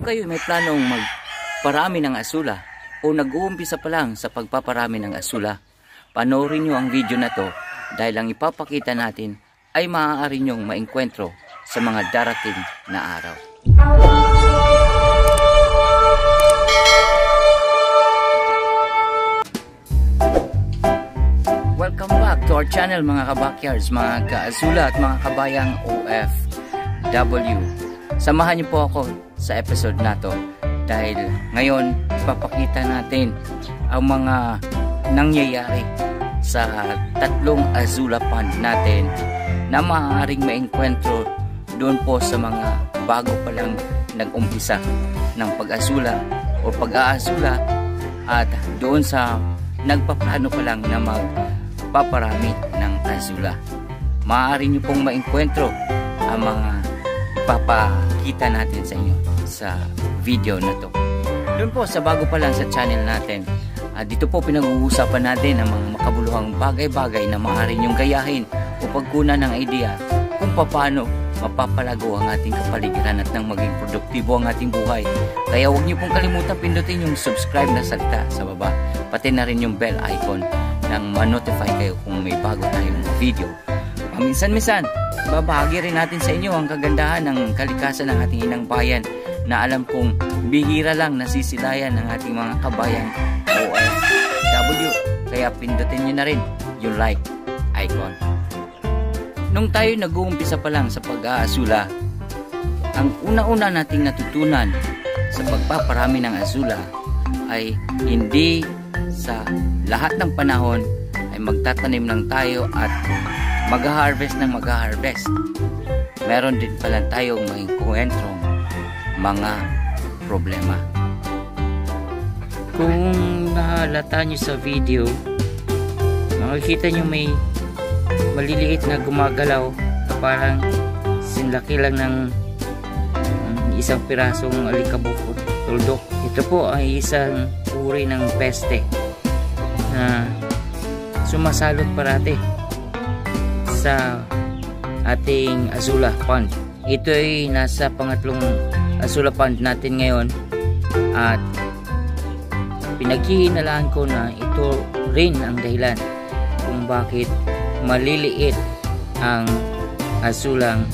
kayo may planong magparami ng asula o nag-uumpisa pa lang sa pagpaparami ng asula, panoorin nyo ang video na to dahil ang ipapakita natin ay maaari nyong maengkwentro sa mga darating na araw. Welcome back to our channel mga kabakyards, mga kaasula at mga kabayang OFW. Samahan niyo po ako sa episode na to dahil ngayon ipapakita natin ang mga nangyayari sa tatlong azula pond natin na maaaring maengkwentro doon po sa mga bago pa lang nag-umpisa ng pag-asula o pag-aasula at doon sa nagpaplano pa lang na magpaparami ng azula. Maaari nyo pong maengkwentro ang mga ipapakita natin sa inyo sa video na to. Doon po sa bago pa lang sa channel natin, dito po pinag-uusapan natin ang mga makabuluhang bagay-bagay na maaari nyong gayahin o pagkunan ng idea kung paano mapapalago ang ating kapaligiran at nang maging produktibo ang ating buhay. Kaya huwag niyo pong kalimutan pindutin yung subscribe na salita sa baba, pati na rin yung bell icon nang ma-notify kayo kung may bago tayong video. Paminsan-minsan, babahagi rin natin sa inyo ang kagandahan ng kalikasan ng ating inang bayan na alam kong bihira lang nasisilayan ng ating mga kabayang OFW. Kaya pindutin nyo na rin yung like icon. Nung tayo nag-uumpisa pa lang sa pag-aasula, ang una-una nating natutunan sa pagpaparami ng asula ay hindi sa lahat ng panahon ay magtatanim lang tayo at mag-harvest ng mag-harvest. Meron din pala tayong maengkwentrong mga problema. Kung nahalata nyo sa video, makikita nyo may maliliit na gumagalaw na parang sinlaki lang ng isang pirasong alikabok o tuldok. Ito po ay isang uri ng peste na sumasalot parati sa ating azula pond. Ito ay nasa pangatlong azula pond natin ngayon at pinaghihinalaan ko na ito rin ang dahilan kung bakit maliliit ang azulang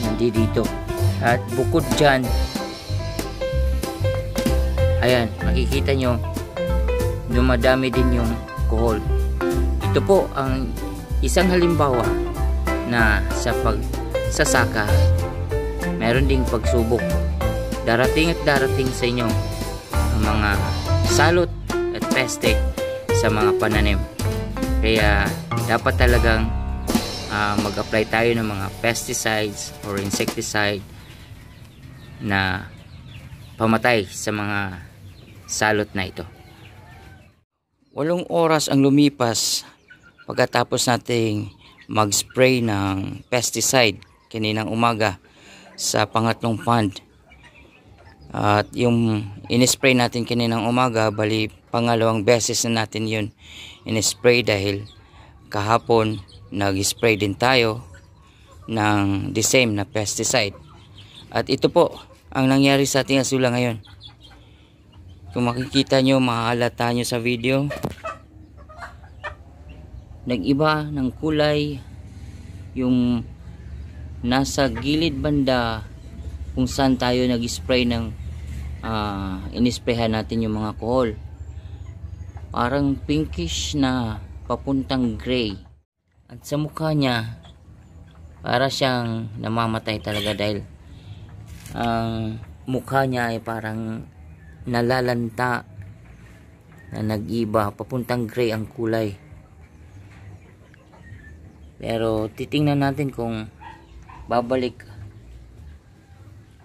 hindi dito. At bukod dyan, ayan, makikita nyo dumadami din yung kuhol. Ito po ang isang halimbawa na sa pagsasaka meron ding pagsubok. Darating at darating sa inyo ang mga salot at peste sa mga pananim. Kaya dapat talagang mag-apply tayo ng mga pesticides or insecticide na pamatay sa mga salot na ito. 8 oras ang lumipas pagkatapos nating mag-spray ng pesticide kaninang umaga sa pangatlong pond. At yung in-spray natin kaninang umaga, bali pangalawang beses na natin yun in-spray dahil kahapon nag-spray din tayo ng the same na pesticide. At ito po ang nangyari sa ating asula ngayon. Kung makikita nyo, mahalata nyo sa video, nag-iba ng kulay yung nasa gilid banda kung saan tayo nag-spray ng in-sprayhan natin yung mga kuhol. Parang pinkish na papuntang gray. At sa mukha niya para siyang namamatay talaga dahil ang mukha niya ay parang nalalanta na nag-iba, papuntang gray ang kulay. Pero titingnan natin kung babalik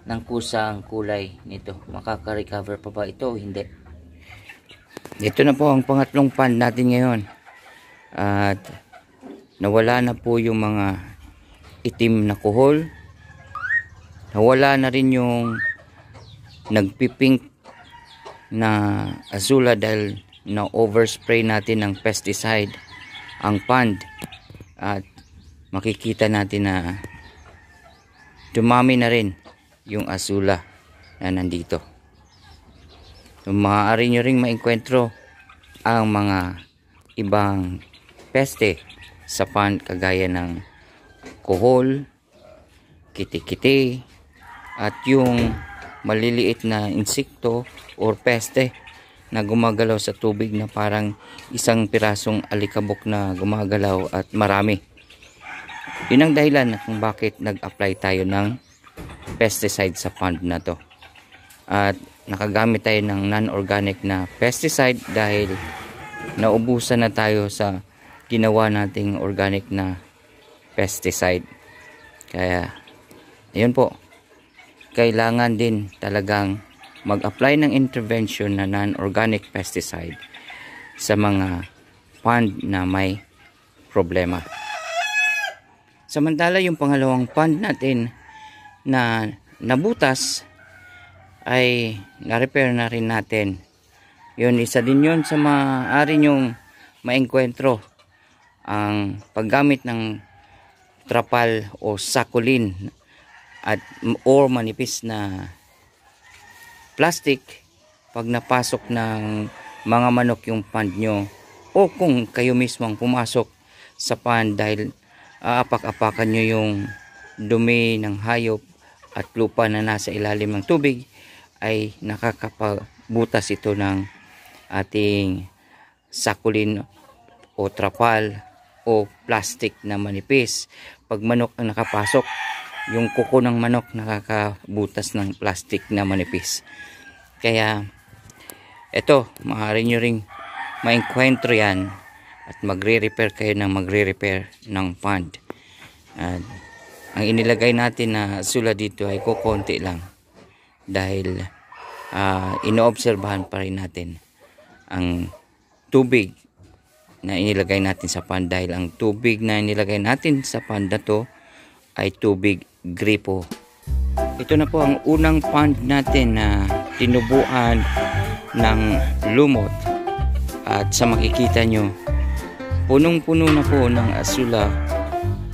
ng kusa ang kulay nito. Makaka-recover pa ba ito o hindi? Ito na po ang pangatlong pond natin ngayon. At nawala na po yung mga itim na kuhol. Nawala na rin yung nagpipink na azula dahil na overspray natin ng pesticide ang pond. At makikita natin na dumami na rin yung azula na nandito. So, maaari nyo ring maengkwentro ang mga ibang peste sa pond kagaya ng kuhol, kiti-kiti, at yung maliliit na insekto or peste na gumagalaw sa tubig na parang isang pirasong alikabok na gumagalaw at marami. Yun ang dahilan kung bakit nag-apply tayo ng pesticide sa pond na to. At nakagamit tayo ng non-organic na pesticide dahil naubusan na tayo sa ginawa nating organic na pesticide. Kaya ayun po, kailangan din talagang mag-apply ng intervention na non-organic pesticide sa mga pond na may problema. Samantala yung pangalawang pond natin na nabutas ay na-repair na rin natin. Yun, isa din yun sa maaari nyong maengkwentro ang paggamit ng trapal o sakulin at or manipis na plastic pag napasok ng mga manok yung pond nyo, o kung kayo mismo ang pumasok sa pond dahil aapak-apakan nyo yung dumi ng hayop at lupa na nasa ilalim ng tubig, ay nakakapabutas ito ng ating sakulin o trapal o plastic na manipis. Pag manok ang nakapasok, yung kuko ng manok nakakabutas ng plastic na manipis. Kaya eto, maaari nyo ring maengkwentro yan at magre-repair kayo ng magre-repair ng pond. At ang inilagay natin na sula dito ay kukonti lang dahil inoobserbahan pa rin natin ang tubig na inilagay natin sa pond, dahil ang tubig na inilagay natin sa pond na to ay tubig gripo. Ito na po ang unang pond natin na tinubuan ng lumot, at sa makikita nyo, punong-puno na po ng asula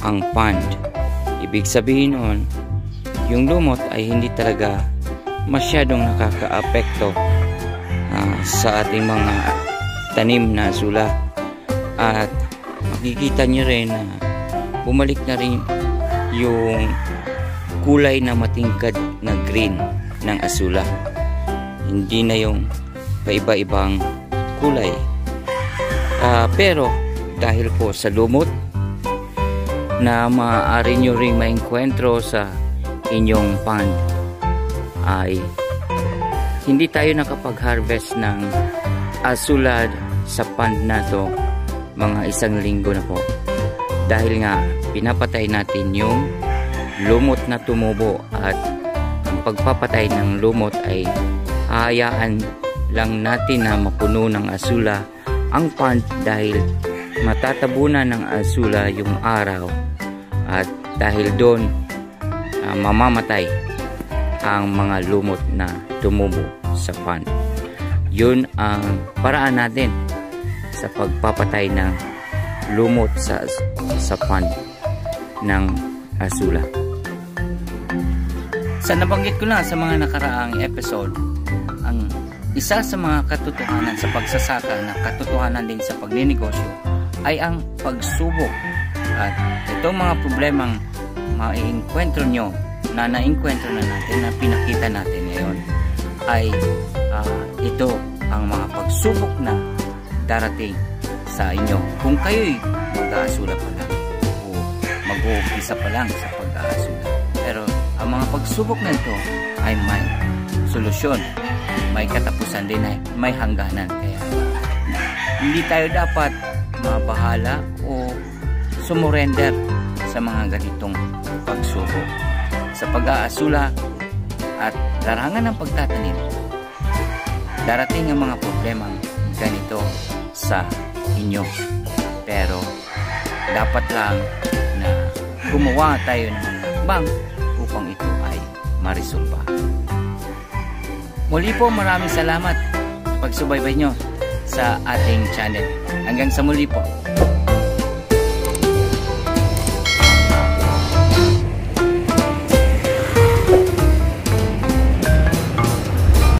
ang pond. Ibig sabihin nun, yung lumot ay hindi talaga masyadong nakaka-apekto sa ating mga tanim na asula. At makikita nyo rin na bumalik na rin yung kulay na matingkad na green ng asula. Hindi na yung paiba-ibang kulay. Pero dahil po sa lumot na maaari nyo rin maengkwentro sa inyong pond, ay hindi tayo nakapag-harvest ng asula sa pond na to mga 1 linggo na po, dahil nga pinapatay natin yung lumot na tumubo. At ang pagpapatay ng lumot ay hahayaan lang natin na mapuno ng asula ang pond, dahil matatabunan ng asula yung araw, at dahil doon mamamatay ang mga lumot na tumubo sa pond. Yun ang paraan natin sa pagpapatay ng lumot sa pond ng asula. Sa nabanggit ko na sa mga nakaraang episode, ang isa sa mga katotohanan sa pagsasaka na katotohanan din sa pagninegosyo ay ang pagsubok. At itong mga problemang maiengkwentro nyo na naengkwentro na natin, na pinakita natin ngayon, ay ito ang mga pagsubok na darating sa inyo kung kayo'y mag-aasula pa lang o mag-uumpisa pa lang sa pag-aasula. Pero ang mga pagsubok na ito ay may solusyon, may katapusan din, ay may hangganan. Kaya hindi tayo dapat mabahala o sumurrender sa mga ganitong pagsubok sa pag-aasula at larangan ng pagtatanim. Darating ang mga problemang ganito sa inyo, pero dapat lang na gumawa tayo ng mga hakbang upang ito ay marisolba. Muli po, maraming salamat sa pagsubaybay nyo sa ating channel. Hanggang sa muli po.